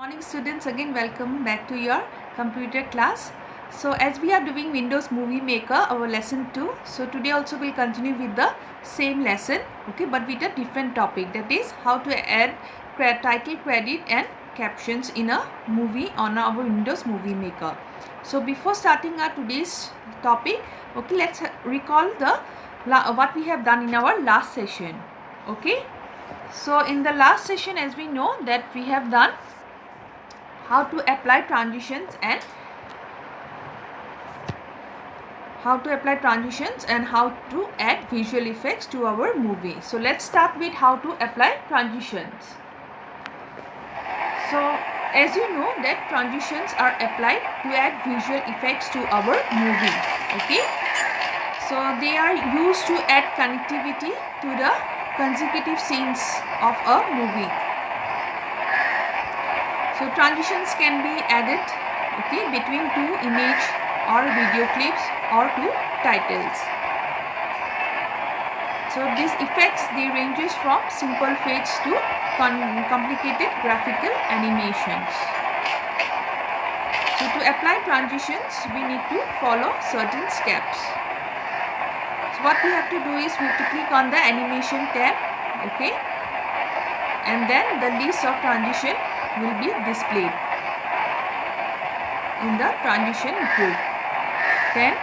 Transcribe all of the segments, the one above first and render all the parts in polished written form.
Morning students, again welcome back to your computer class. So as we are doing Windows Movie Maker, our lesson 2. So today also we'll continue with the same lesson, okay, but with a different topic, that is how to add title, credit and captions in a movie on our Windows Movie Maker. So before starting our today's topic, okay, let's recall the what we have done in our last session, okay. So in the last session, as we know that we have done how to apply transitions and how to add visual effects to our movie. So let's start with how to apply transitions. So as you know that transitions are applied to add visual effects to our movie, okay. So they are used to add connectivity to the consecutive scenes of a movie. So transitions can be added, okay, between two image or video clips or two titles. So these effects, they ranges from simple fades to complicated graphical animations. So to apply transitions, we need to follow certain steps. So what we have to do is we have to click on the animation tab, okay, and then the list of transition will be displayed in the transition group. Then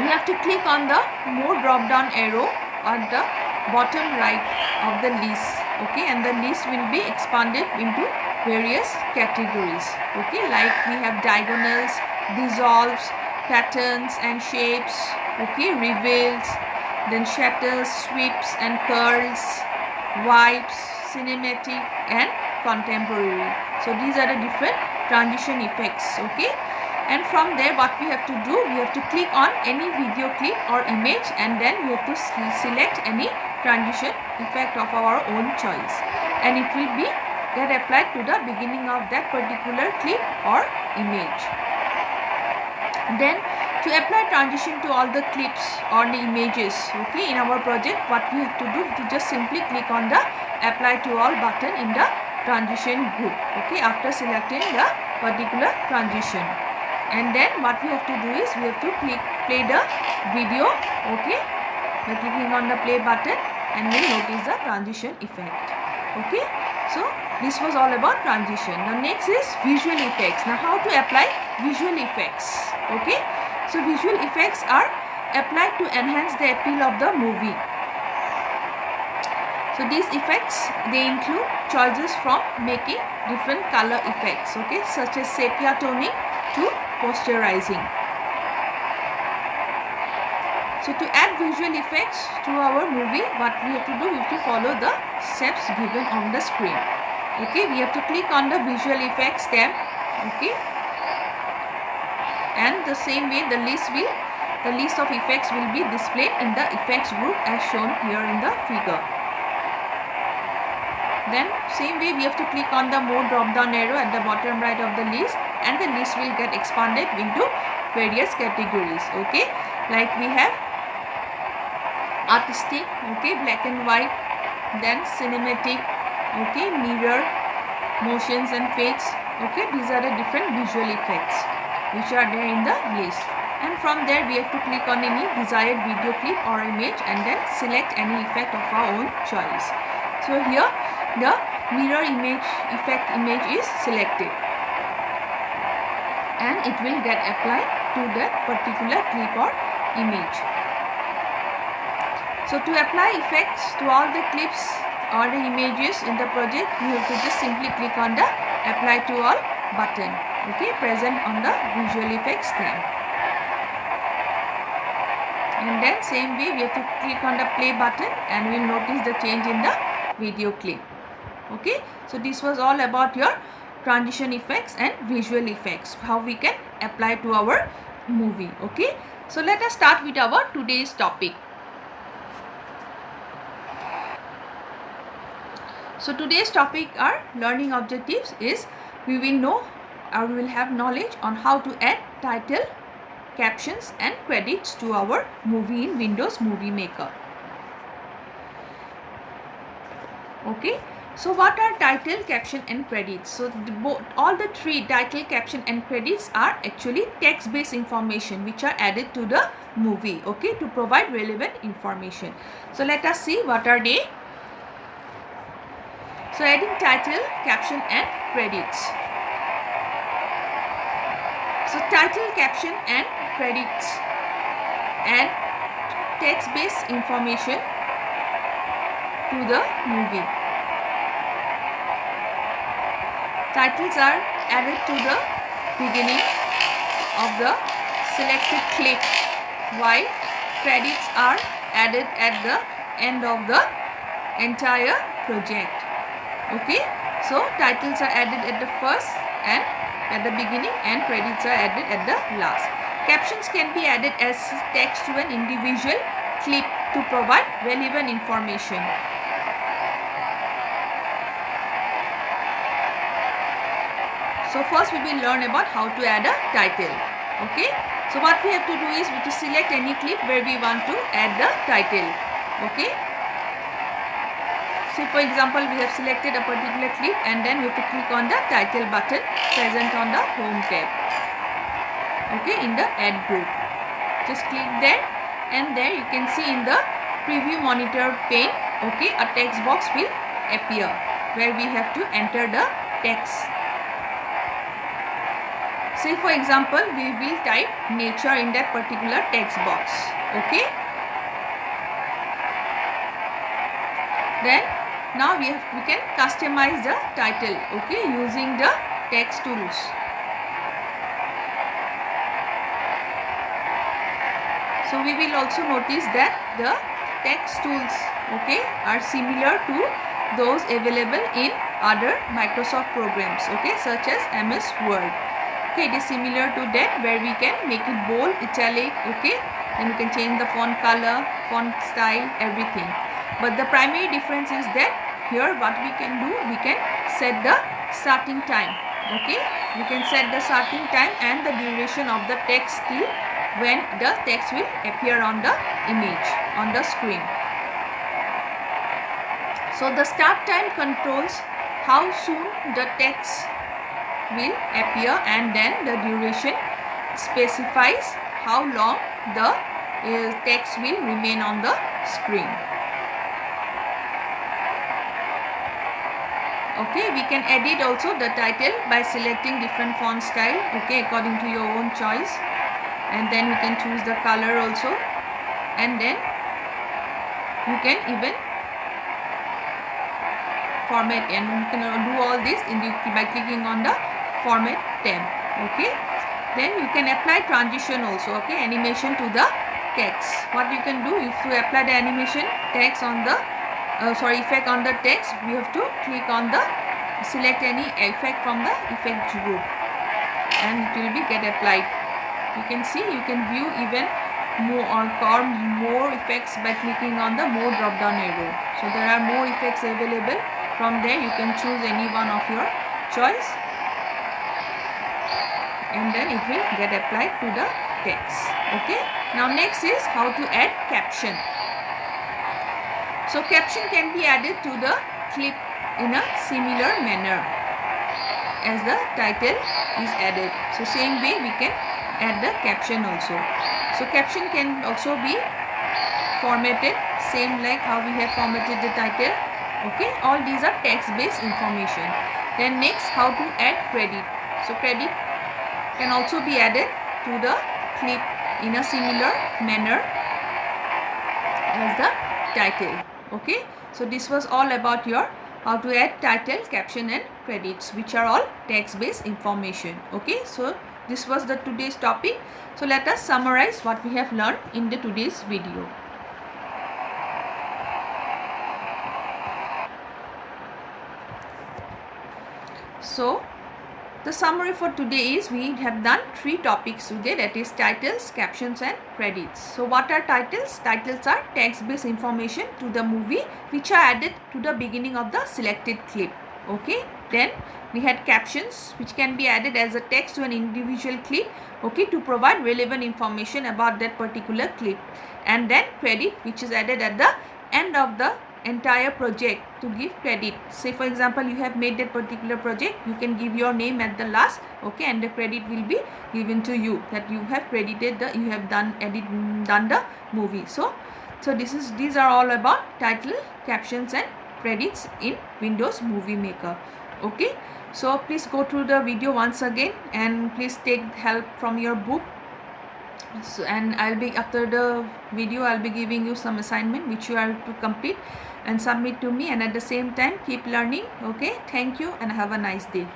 we have to click on the more drop down arrow at the bottom right of the list, okay, and the list will be expanded into various categories, okay, like we have diagonals, dissolves, patterns and shapes, okay, reveals, then shatters, sweeps and curls, wipes, cinematic and contemporary. So these are the different transition effects, okay. And from there what we have to do, we have to click on any video clip or image and then we have to select any transition effect of our own choice, and it will be get applied to the beginning of that particular clip or image. Then to apply transition to all the clips or the images, okay, in our project, what we have to do, to just simply click on the apply to all button in the transition group, okay, after selecting the particular transition. And then what we have to do is we have to play the video, okay, by clicking on the play button, and we'll notice the transition effect, okay. So this was all about transition. Now next is visual effects. Now how to apply visual effects, okay. So visual effects are applied to enhance the appeal of the movie. So these effects, they include choices from making different color effects, okay, such as sepia toning to posterizing. So to add visual effects to our movie, what we have to do, we have to follow the steps given on the screen, okay. We have to click on the visual effects tab, okay, and the same way the list of effects will be displayed in the effects group as shown here in the figure. Then same way we have to click on the more drop down arrow at the bottom right of the list, and the list will get expanded into various categories, okay, like we have artistic, okay, black and white, then cinematic, okay, mirror, motions and fades, okay. These are the different visual effects which are there in the list, and from there we have to click on any desired video clip or image and then select any effect of our own choice. So here the mirror effect image is selected and it will get applied to that particular clip or image. So to apply effects to all the clips or the images in the project, you have to just simply click on the apply to all button, okay, present on the visual effects tab. And then same way we have to click on the play button and we will notice the change in the video clip, okay. So this was all about your transition effects and visual effects, how we can apply to our movie, okay. So let us start with our today's topic. So today's topic, our learning objectives is we will know or we will have knowledge on how to add title, captions and credits to our movie in Windows Movie Maker, okay. So what are title, caption and credits? So all the three, title, caption and credits, are actually text based information which are added to the movie, okay, to provide relevant information. So let us see what are they. So adding title, caption and credits. So title, caption and credits add text based information to the movie. Titles are added to the beginning of the selected clip, while credits are added at the end of the entire project. Okay, so titles are added at the first and at the beginning, and credits are added at the last. Captions can be added as text to an individual clip to provide relevant information. So first we will learn about how to add a title. Okay, so what we have to do is we have to select any clip where we want to add the title. Okay, so for example we have selected a particular clip, and then we have to click on the title button present on the home tab. Okay, in the add group, just click there, and there you can see in the preview monitor pane, okay, a text box will appear where we have to enter the text. Say for example we will type nature in that particular text box. Okay, then now we can customize the title, okay, using the text tools. So we will also notice that the text tools, okay, are similar to those available in other Microsoft programs, okay, such as MS Word. Okay, it is similar to that, where we can make it bold, italic, okay, then we can change the font color, font style, everything. But the primary difference is that here what we can do, we can set the starting time, okay, we can set the starting time and the duration of the text till when the text will appear on the image, on the screen. So the start time controls how soon the text will appear, and then the duration specifies how long the text will remain on the screen. Okay, we can edit also the title by selecting different font style, okay, according to your own choice, and then you can choose the color also, and then you can even format, and you can do all this by clicking on the format tab. Okay, then you can apply transition also, okay, animation to the text. What you can do, if you apply the animation text on the effect on the text, we have to click on the select any effect from the effect group, and it will be get applied. You can see, you can view even more effects by clicking on the more drop down arrow. So there are more effects available. From there you can choose any one of your choice, and then it will get applied to the text. Okay, now next is how to add caption. So caption can be added to the clip in a similar manner as the title is added. So same way we can add the caption also. So caption can also be formatted same like how we have formatted the title. Okay, all these are text based information. Then next, how to add credit. So credit can also be added to the clip in a similar manner as the title. Okay, so this was all about your how to add title, caption and credits, which are all text based information. Okay, so this was the today's topic. So let us summarize what we have learned in the today's video. So the summary for today is we have done 3 topics today, that is titles, captions and credits. So what are titles? Titles are text based information to the movie which are added to the beginning of the selected clip. Okay, then we had captions which can be added as a text to an individual clip, okay, to provide relevant information about that particular clip. And then credit, which is added at the end of the entire project to give credit. Say for example, you have made that particular project, you can give your name at the last, okay, and the credit will be given to you, that you have credited the, you have done the movie. So these are all about title, captions and credits in Windows Movie Maker. Okay, so please go through the video once again and please take help from your book. So, and I'll be, after the video, I'll be giving you some assignment which you have to complete and submit to me, and at the same time keep learning. Okay, thank you and have a nice day.